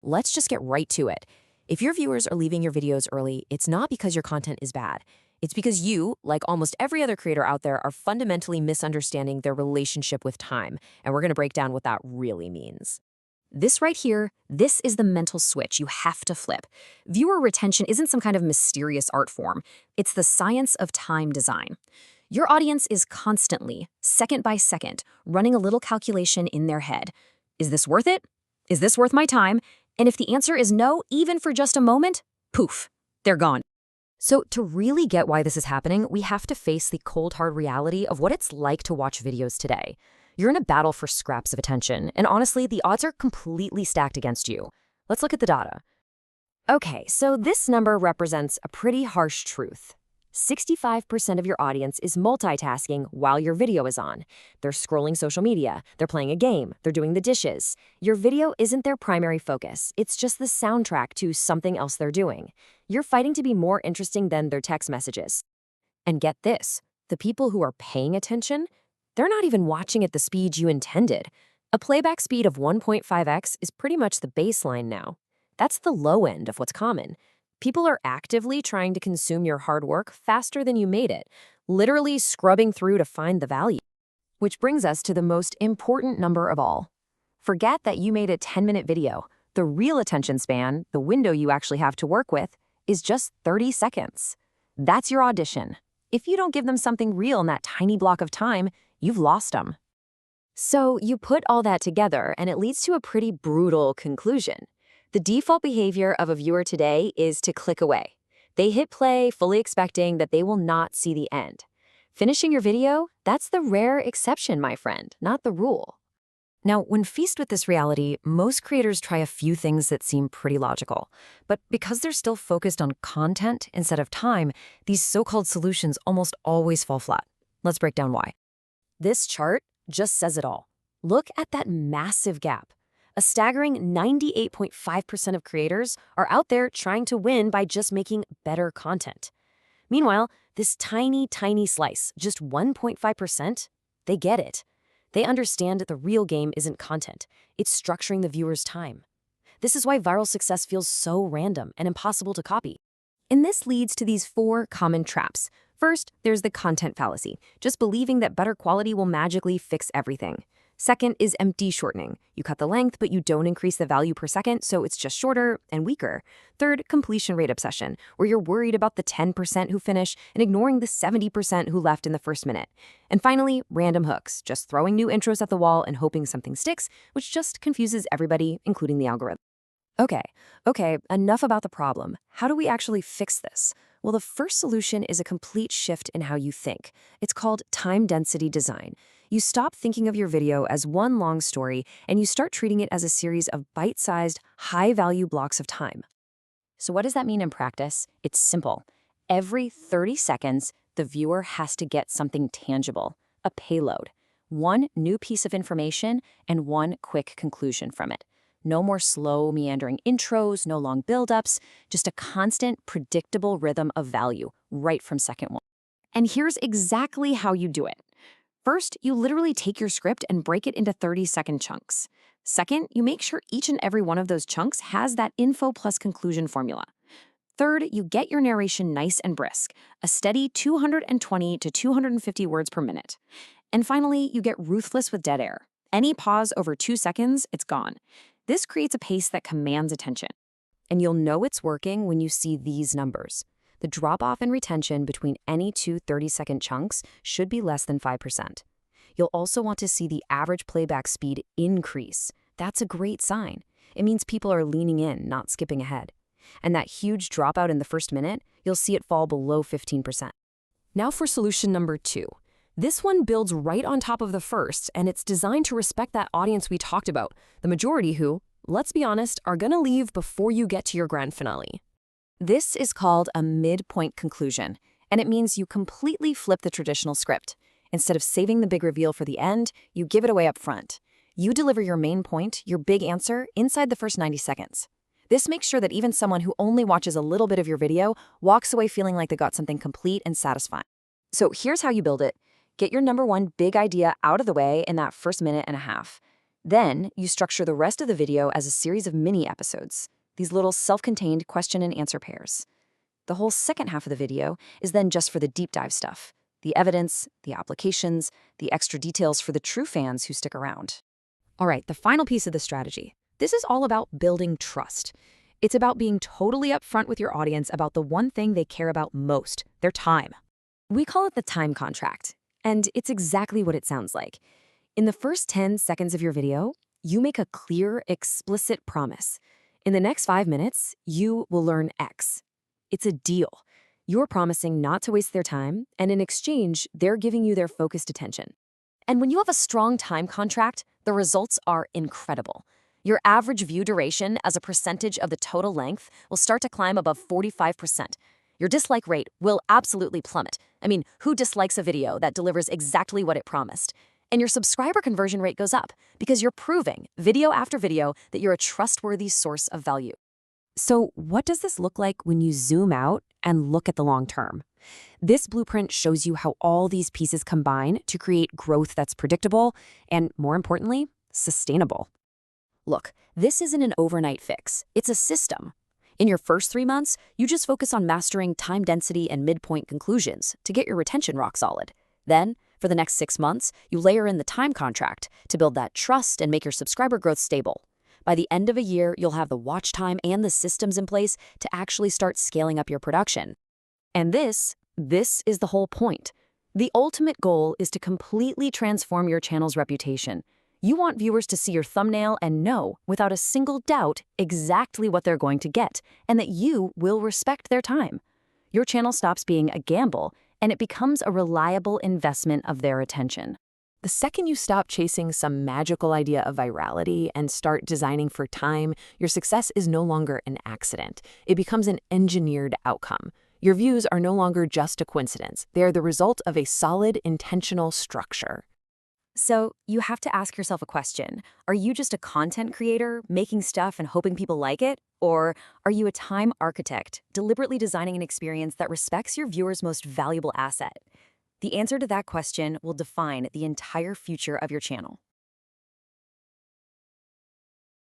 let's just get right to it. If your viewers are leaving your videos early, it's not because your content is bad. It's because you, like almost every other creator out there, are fundamentally misunderstanding their relationship with time, and we're going to break down what that really means. This right here, this is the mental switch you have to flip. Viewer retention isn't some kind of mysterious art form. It's the science of time design. Your audience is constantly, second by second, running a little calculation in their head. Is this worth it? Is this worth my time? And if the answer is no, even for just a moment, poof, they're gone. So to really get why this is happening, we have to face the cold, hard reality of what it's like to watch videos today. You're in a battle for scraps of attention, and honestly, the odds are completely stacked against you. Let's look at the data. Okay, so this number represents a pretty harsh truth. 65% of your audience is multitasking while your video is on. They're scrolling social media, they're playing a game, they're doing the dishes. Your video isn't their primary focus, it's just the soundtrack to something else they're doing. You're fighting to be more interesting than their text messages. And get this, the people who are paying attention, they're not even watching at the speed you intended. A playback speed of 1.5x is pretty much the baseline now. That's the low end of what's common. People are actively trying to consume your hard work faster than you made it, literally scrubbing through to find the value. Which brings us to the most important number of all. Forget that you made a 10-minute video. The real attention span, the window you actually have to work with, is just 30 seconds. That's your audition. If you don't give them something real in that tiny block of time, you've lost them. So you put all that together, and it leads to a pretty brutal conclusion. The default behavior of a viewer today is to click away. They hit play, fully expecting that they will not see the end. Finishing your video, that's the rare exception, my friend, not the rule. Now, when faced with this reality, most creators try a few things that seem pretty logical. But because they're still focused on content instead of time, these so-called solutions almost always fall flat. Let's break down why. This chart just says it all. Look at that massive gap. A staggering 98.5% of creators are out there trying to win by just making better content. Meanwhile, this tiny, tiny slice, just 1.5%, they get it. They understand that the real game isn't content, it's structuring the viewer's time. This is why viral success feels so random and impossible to copy. And this leads to these 4 common traps. First, there's the content fallacy, just believing that better quality will magically fix everything. Second is empty shortening. You cut the length, but you don't increase the value per second, so it's just shorter and weaker. Third, completion rate obsession, where you're worried about the 10% who finish and ignoring the 70% who left in the first minute. And finally, random hooks, just throwing new intros at the wall and hoping something sticks, which just confuses everybody, including the algorithm. Okay, enough about the problem. How do we actually fix this? Well, the first solution is a complete shift in how you think. It's called time density design. You stop thinking of your video as one long story, and you start treating it as a series of bite-sized, high-value blocks of time. So what does that mean in practice? It's simple. Every 30 seconds, the viewer has to get something tangible, a payload, one new piece of information, and one quick conclusion from it. No more slow, meandering intros, no long build-ups, just a constant, predictable rhythm of value right from second one. And here's exactly how you do it. First, you literally take your script and break it into 30-second chunks. Second, you make sure each and every one of those chunks has that info plus conclusion formula. Third, you get your narration nice and brisk, a steady 220 to 250 words per minute. And finally, you get ruthless with dead air. Any pause over 2 seconds, it's gone. This creates a pace that commands attention. And you'll know it's working when you see these numbers. The drop-off in retention between any two 30-second chunks should be less than 5%. You'll also want to see the average playback speed increase. That's a great sign. It means people are leaning in, not skipping ahead. And that huge dropout in the first minute, you'll see it fall below 15%. Now for solution number 2. This one builds right on top of the first, and it's designed to respect that audience we talked about, the majority who, let's be honest, are gonna leave before you get to your grand finale. This is called a midpoint conclusion, and it means you completely flip the traditional script. Instead of saving the big reveal for the end, you give it away up front. You deliver your main point, your big answer, inside the first 90 seconds. This makes sure that even someone who only watches a little bit of your video walks away feeling like they got something complete and satisfying. So here's how you build it. Get your number 1 big idea out of the way in that first minute and a half. Then, you structure the rest of the video as a series of mini episodes, these little self-contained question and answer pairs. The whole second half of the video is then just for the deep dive stuff, the evidence, the applications, the extra details for the true fans who stick around. All right, the final piece of the strategy. This is all about building trust. It's about being totally upfront with your audience about the one thing they care about most, their time. We call it the time contract, and it's exactly what it sounds like. In the first 10 seconds of your video, you make a clear, explicit promise. In the next 5 minutes, you will learn X. It's a deal. You're promising not to waste their time, and in exchange, they're giving you their focused attention. And when you have a strong time contract, the results are incredible. Your average view duration as a percentage of the total length will start to climb above 45%. Your dislike rate will absolutely plummet. I mean, who dislikes a video that delivers exactly what it promised? And your subscriber conversion rate goes up because you're proving, video after video, that you're a trustworthy source of value. So what does this look like when you zoom out and look at the long term? This blueprint shows you how all these pieces combine to create growth that's predictable and, more importantly, sustainable. Look, this isn't an overnight fix. It's a system. In your first 3 months, you just focus on mastering time density and midpoint conclusions to get your retention rock solid. Then, for the next 6 months, you layer in the time contract to build that trust and make your subscriber growth stable. By the end of a year, you'll have the watch time and the systems in place to actually start scaling up your production. And this is the whole point. The ultimate goal is to completely transform your channel's reputation. You want viewers to see your thumbnail and know, without a single doubt, exactly what they're going to get, and that you will respect their time. Your channel stops being a gamble, and it becomes a reliable investment of their attention. The second you stop chasing some magical idea of virality and start designing for time, your success is no longer an accident. It becomes an engineered outcome. Your views are no longer just a coincidence. They are the result of a solid, intentional structure. So you have to ask yourself a question. Are you just a content creator, making stuff and hoping people like it? Or are you a time architect, deliberately designing an experience that respects your viewer's most valuable asset? The answer to that question will define the entire future of your channel.